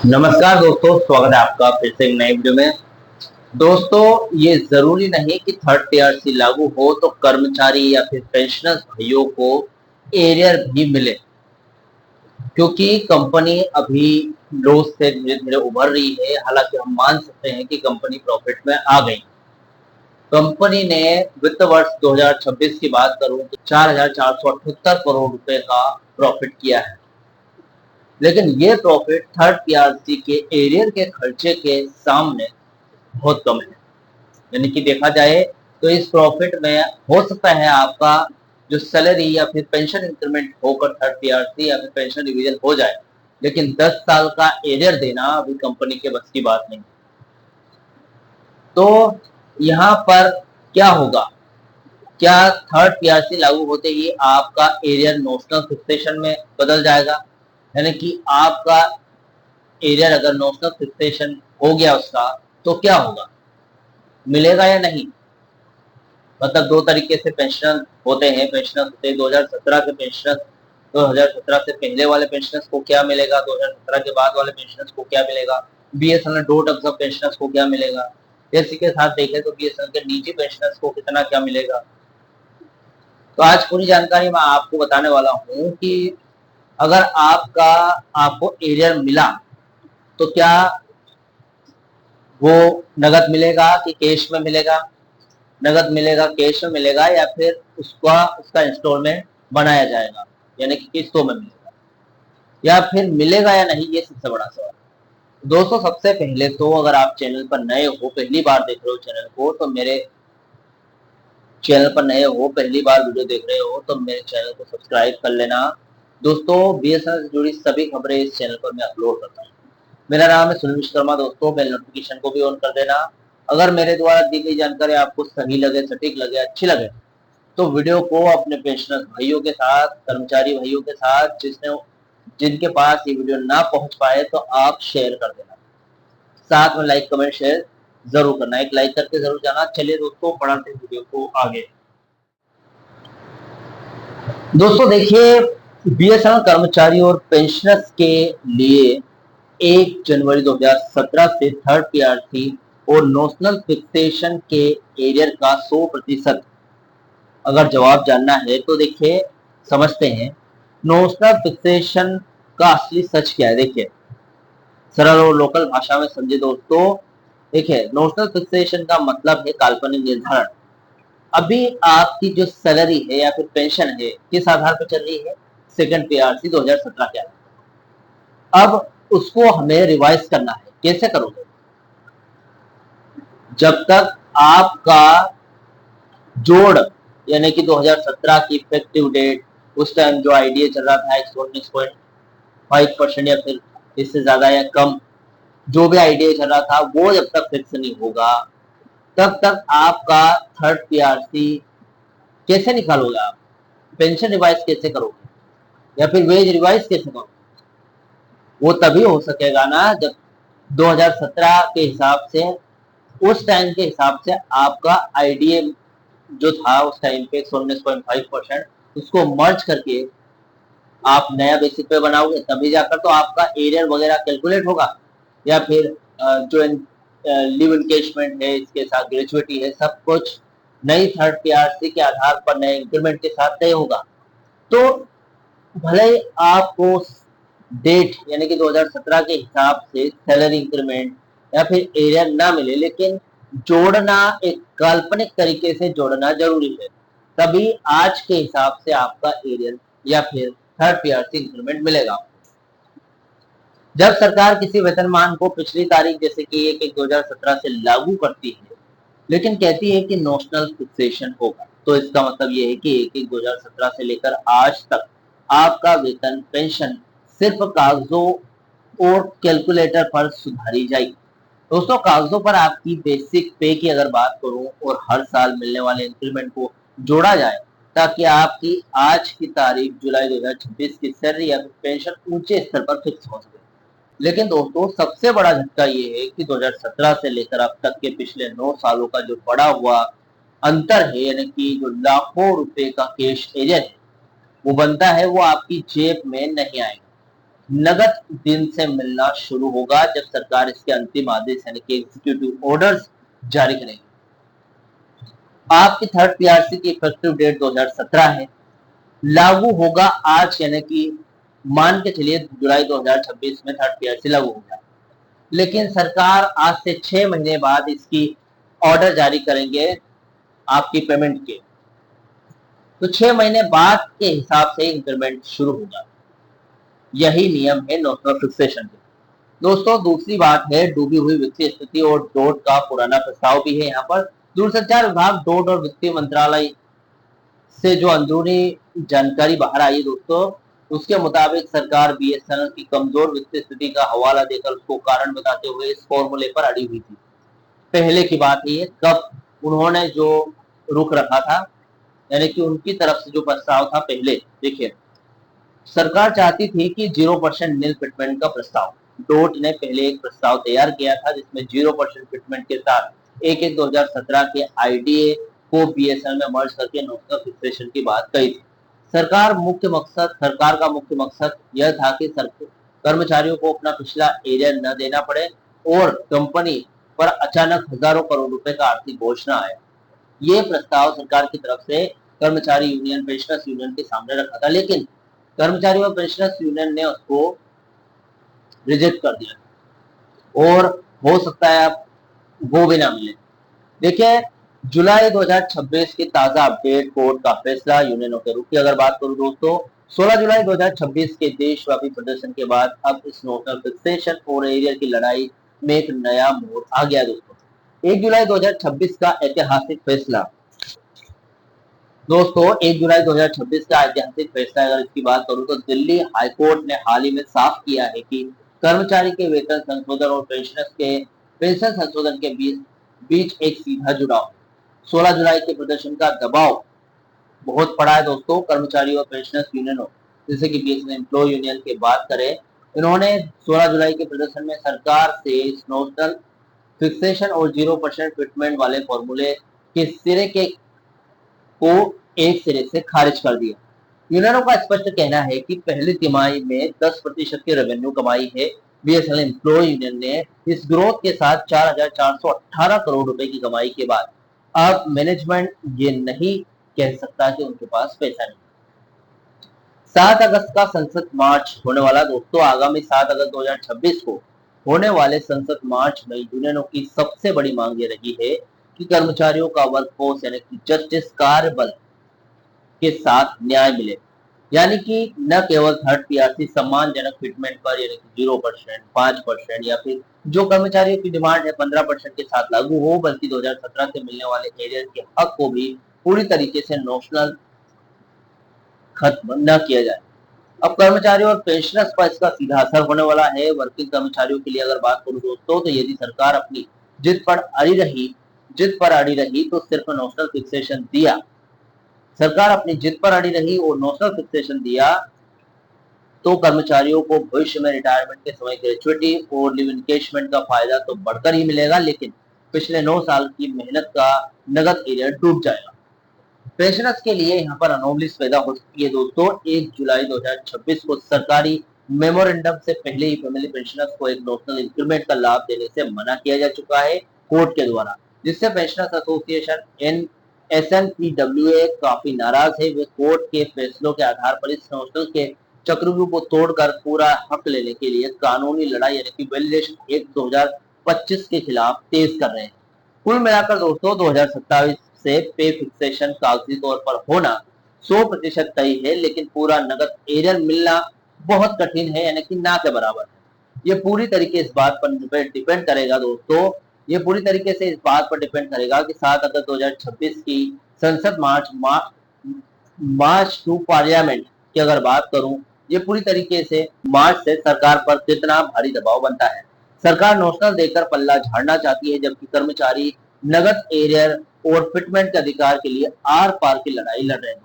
नमस्कार दोस्तों, स्वागत है आपका फिर से एक नए वीडियो में। दोस्तों, ये जरूरी नहीं कि थर्ड पीआरसी लागू हो तो कर्मचारी या फिर पेंशनर्स भाइयों को एरियर भी मिले, क्योंकि कंपनी अभी लॉस से धीरे धीरे उभर रही है। हालांकि हम मान सकते हैं कि कंपनी प्रॉफिट में आ गई। कंपनी ने वित्त वर्ष 2026 की बात करूं तो 4,478 करोड़ रुपए का प्रॉफिट किया है, लेकिन ये प्रॉफिट थर्ड पीआरसी के एरियर के खर्चे के सामने बहुत कम है। यानी कि देखा जाए तो इस प्रॉफिट में हो सकता है आपका जो सैलरी या फिर पेंशन इंक्रीमेंट होकर थर्ड पीआरसी या फिर पेंशन रिवीजन हो जाए, लेकिन 10 साल का एरियर देना अभी कंपनी के बस की बात नहीं। तो यहाँ पर क्या होगा? क्या थर्ड पीआरसी लागू होते ही आपका एरियर नोशनल फिक्सेशन में बदल जाएगा? यानी कि आपका एरियर अगर नोशनल फिक्सेशन हो गया उसका, तो क्या होगा? मिलेगा या नहीं? मतलब दो तरीके से पेंशन होते हैं। पेंशनर्स होते हैं 2017 के पेंशनर्स, 2017 से पहले वाले पेंशनर्स को क्या मिलेगा, 2017 के बाद वाले पेंशनर्स को क्या मिलेगा, बीएसएनएल डोट ऑब्जर्व पेंशनर्स को क्या मिलेगा, इसी के साथ देखें तो बीएसएनएल के निजी पेंशनर्स को कितना क्या मिलेगा। तो आज पूरी जानकारी मैं आपको बताने वाला हूँ कि अगर आपको एरियर मिला तो क्या वो नगद मिलेगा कि कैश में मिलेगा, नगद मिलेगा, कैश में मिलेगा, या फिर उसका इंस्टॉलमेंट बनाया जाएगा यानी कि किस्तों में मिलेगा, या फिर मिलेगा या नहीं, ये सबसे बड़ा सवाल। दोस्तों, सबसे पहले तो अगर आप चैनल पर नए हो, पहली बार देख रहे हो चैनल को, तो मेरे चैनल पर नए हो, पहली बार वीडियो देख रहे हो, तो मेरे चैनल को सब्सक्राइब कर लेना। दोस्तों, बीएसएनएल से जुड़ी सभी खबरें इस चैनल पर मैं अपलोड करता हूँ। मेरा नाम है सुनील विश्वकर्मा। दोस्तों, बेल नोटिफिकेशन को भी ऑन कर देना। अगर मेरे द्वारा दी गई जानकारी आपको सही लगे, सटीक लगे, अच्छी लगे, तो वीडियो को अपने पेंशनर्स भाइयों के साथ, कर्मचारी भाइयों के साथ जिनके पास ये वीडियो ना पहुंच पाए, तो आप शेयर कर देना। साथ में लाइक कमेंट शेयर जरूर करना, एक लाइक करके जरूर जाना। चलिए दोस्तों, बढ़ाते हैं वीडियो को आगे। दोस्तों देखिए, बीएसएनएल कर्मचारी और पेंशनर्स के लिए 1 जनवरी 2017 से थर्ड पीआरसी और नोशनल फिक्सेशन के एरियर का 100% अगर जवाब जानना है तो देखिए समझते हैं नोशनल फिक्सेशन का असली सच क्या है। देखिए, सरल और लोकल भाषा में समझे दोस्तों। देखिए, नोशनल फिक्सेशन का मतलब है काल्पनिक निर्धारण। अभी आपकी जो सैलरी है या फिर पेंशन है, किस आधार पर चल रही है? सेकंड पीआरसी 2017 के आधार। अब उसको हमें रिवाइज करना है। कैसे करोगे? जब तक आपका जोड़ यानी कि 2017 की इफेक्टिव डेट, उस टाइम जो आईडीए चल रहा था 119.5% या फिर इससे ज्यादा या कम, जो भी आईडीए चल रहा था, वो जब तक फिक्स नहीं होगा तब तक आपका थर्ड पीआरसी कैसे निकालोगे आप? पेंशन रिवाइज कैसे करोगे या फिर वेज रिवाइज कैसे करोगे? वो तभी हो सकेगा ना जब 2017 के हिसाब से, उस टाइम के हिसाब से आपका आईडीए जो था उस टाइम पे 119.5%, उसको मर्ज करके आप नया बेसिक पे बनाओगे, तभी जाकर तो आपका एरियर वगैरह कैलकुलेट होगा। या फिर जो लिव इनकेशमेंट है, इसके साथ ग्रेजुएटी है, सब कुछ नई थर्ड पीआरसी के आधार पर नए इंक्रीमेंट के साथ तय होगा। तो भले ही आपको डेट यानी कि 2017 के हिसाब से सैलरी इंक्रीमेंट या फिर एरियर ना मिले, लेकिन जोड़ना, एक काल्पनिक तरीके से जोड़ना जरूरी है, तभी आज के हिसाब से आपका एरियर या फिर थर्ड पीआरसी इंक्रीमेंट मिलेगा। जब सरकार किसी वेतनमान को पिछली तारीख जैसे कि 1/1/2017 से लागू करती है, लेकिन कहती है कि नोशनल फिक्सेशन होगा, तो इसका मतलब ये है कि 1/1/2017 से लेकर आज तक आपका वेतन, पेंशन सिर्फ कागजों और कैलकुलेटर पर सुधारी जाएगी। दोस्तों, कागजों पर आपकी बेसिक पे की अगर बात करूं और हर साल मिलने वाले इंक्रीमेंट को जोड़ा जाए, ताकि आपकी आज की तारीख जुलाई 2026 की सैलरी या पेंशन ऊंचे स्तर पर फिक्स हो सके। लेकिन दोस्तों, सबसे बड़ा झटका ये है कि 2017 से लेकर अब तक के पिछले 9 सालों का जो बड़ा हुआ अंतर है, यानी कि जो लाखों रुपए का कैश एरियर है वो बनता है, वो आपकी जेब में नहीं आएगा। नगद दिन से मिलना शुरू होगा जब सरकार इसके अंतिम आदेश यानी कि एग्जीक्यूटिव ऑर्डर्स जारी करेगी। आपकी थर्ड पीआरसी की इफेक्टिव डेट 2017 है, लागू होगा आज यानी कि मान के चलिए जुलाई 2026 में थर्ड पीआरसी लागू हो गया, लेकिन सरकार आज से 6 महीने बाद इसकी ऑर्डर जारी करेंगे आपकी पेमेंट के, तो 6 महीने बाद के हिसाब से इंक्रीमेंट शुरू होगा। यही नियम है नेशनल फिक्सेशन के। दोस्तों दूसरी बात है डूबी हुई वित्तीय स्थिति और डोट का पुराना प्रस्ताव भी है यहाँ पर। दूरसंचार विभाग डोट और वित्तीय मंत्रालय से जो अंदरूनी जानकारी बाहर आई दोस्तों, उसके मुताबिक सरकार बीएसएनएल की कमजोर वित्तीय स्थिति का हवाला देकर उसको कारण बताते हुए इस फॉर्मूले पर अड़ी हुई थी। पहले की बात है कब उन्होंने जो रुख रखा था, यानी कि उनकी तरफ से जो प्रस्ताव था पहले, देखिए सरकार चाहती थी कि 0% नील फिटमेंट का प्रस्ताव, डोट ने पहले एक प्रस्ताव तैयार किया था जिसमें 0% फिटमेंट के साथ 1/1/2017 के आईडीए को बीएसएनएल में मर्ज करके नेशनल फिक्सेशन की बात कही थी। सरकार का मुख्य मकसद यह था कि कर्मचारियों को अपना पिछला एरियर न देना पड़े और कंपनी पर अचानक हजारों करोड़ रुपए का आर्थिक बोझ न आए। ये प्रस्ताव सरकार की तरफ से कर्मचारी यूनियन पेंशनर्स यूनियन के सामने रखा था, लेकिन कर्मचारी और पेंशनर्स यूनियन ने उसको रिजेक्ट कर दिया और हो सकता है आप वो भी ना मिले। देखिए जुलाई 2026 की ताजा अपडेट कोर्ट का फैसला यूनियनों के रुख की अगर बात करूं दोस्तों, 16 जुलाई 2026 के देशव्यापी प्रदर्शन के बाद अब इस नेशनल फिक्सेशन और एरियर की लड़ाई में एक नया मोड़ आ गया दोस्तों। 1 जुलाई 2026 का ऐतिहासिक फैसला दोस्तों, 1 जुलाई 2026 का ऐतिहासिक फैसला अगर इसकी बात करूं तो दिल्ली हाईकोर्ट ने हाल ही में साफ किया है कि कर्मचारी के वेतन संशोधन और पेंशनर्स के पेंशन संशोधन के बीच एक सीधा जुड़ाव। 16 जुलाई के प्रदर्शन का दबाव बहुत पड़ा है दोस्तों कर्मचारी और पेंशनर्स यूनियनों, जैसे कि बीएसएनएल एम्प्लॉय यूनियन की बात करें, इन्होंने 16 जुलाई के प्रदर्शन में सरकार से नेशनल फिक्सेशन और 0% फिटमेंट वाले फॉर्मूले के सिरे के को एक सिरे से खारिज कर दिया। यूनियनों का स्पष्ट कहना है कि पहली तिमाही में 10% की रेवेन्यू कमाई है। बीएसएनएल एम्प्लॉय यूनियन ने इस ग्रोथ के साथ 4,418 करोड़ रुपए की कमाई के बाद अब मैनेजमेंट ये नहीं कह सकता कि उनके पास पैसा नहीं। 7 अगस्त का संसद मार्च होने वाला दोस्तों, आगामी 7 अगस्त 2026 को होने वाले संसद मार्च में यूनियनों की सबसे बड़ी मांग ये रही है कि कर्मचारियों का वर्कफोर्स यानी कि जस्टिस कार्य बल के साथ न्याय मिले, यानी कि न केवल थर्ड पीआरसी सम्मानजनक फिटमेंट पर यानी कि 0%, 5% या फिर जो कर्मचारियों की डिमांड है 15% के साथ लागू हो, बल्कि 2017 से मिलने वाले एरियर के हक को भी पूरी तरीके से नॉशनल खत्म न किया जाए। अब कर्मचारियों और पेंशनर्स पर इसका सीधा असर होने वाला है। वर्किंग कर्मचारियों के लिए अगर बात करूं दोस्तों, तो यदि सरकार अपनी जिद पर अड़ी रही तो सिर्फ नेशनल फिक्सेशन दिया, सरकार अपनी जिद पर अड़ी रही और नेशनल फिक्सेशन दिया तो कर्मचारियों को भविष्य में रिटायरमेंट के समय ग्रेचुइटी और लिव इनकेशमेंट का फायदा तो बढ़कर ही मिलेगा, लेकिन पिछले 9 साल की मेहनत का नगद एरियर डूब जाएगा। पेंशनर्स के लिए यहाँ पर अनोमलीज पैदा हो सकती है दोस्तों। 1 जुलाई 2026 को सरकारी मेमोरेंडम से पहले ही फैमिली पेंशनर्स को एक नेशनल इंक्रीमेंट का लाभ देने से मना किया जा चुका है कोर्ट के द्वारा, जिससे पेंशनर्स एसोसिएशन एसएनपीडब्ल्यूए काफी नाराज है। वे कोर्ट के फैसलों के आधार पर इस नेशनल के चक्रव्यूह को तोड़कर पूरा हक लेने के लिए कानूनी लड़ाई यानी कि वैलिडेशन एक्ट 2025 के खिलाफ तेज कर रहे हैं। कुल मिलाकर दोस्तों 2027 से पे फिक्सेशन कागजी तौर पर होना 100% तय है, लेकिन पूरा नगद एरियर मिलना बहुत कठिन है, यानी कि ना के बराबर है। ये पूरी तरीके इस बात पर डिपेंड करेगा दोस्तों, ये पूरी तरीके से इस बात पर डिपेंड करेगा कि 7 अगस्त 2026 की संसद मार्च टू पार्लियामेंट की अगर बात करूं, ये पूरी तरीके से मार्च से सरकार पर कितना भारी दबाव बनता है। सरकार नेशनल देकर पल्ला झाड़ना चाहती है, जबकि कर्मचारी नगद एरियर और फिटमेंट के अधिकार के लिए आर पार की लड़ाई लड़ रहे हैं।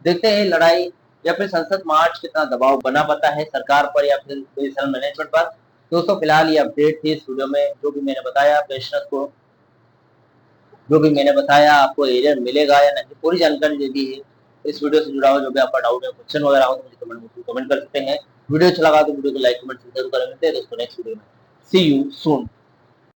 देखते हैं लड़ाई या फिर संसद मार्च कितना दबाव बना पाता है सरकार पर या फिर बीएसएनएल मैनेजमेंट पर। दोस्तों फिलहाल ये अपडेट थी इस वीडियो में, जो भी मैंने बताया पेंशनर्स को, जो भी मैंने बताया आपको एरियर मिलेगा या नहीं, पूरी जानकारी दे दी है। इस वीडियो से जुड़ा हुआ जो भी आपका डाउट है, क्वेश्चन वगैरह हो तो मुझे कमेंट कर सकते हैं। वीडियो अच्छा लगा तो वीडियो को लाइक कमेंट जरूर करें। मिलते हैं दोस्तों नेक्स्ट वीडियो में। सी यू सून।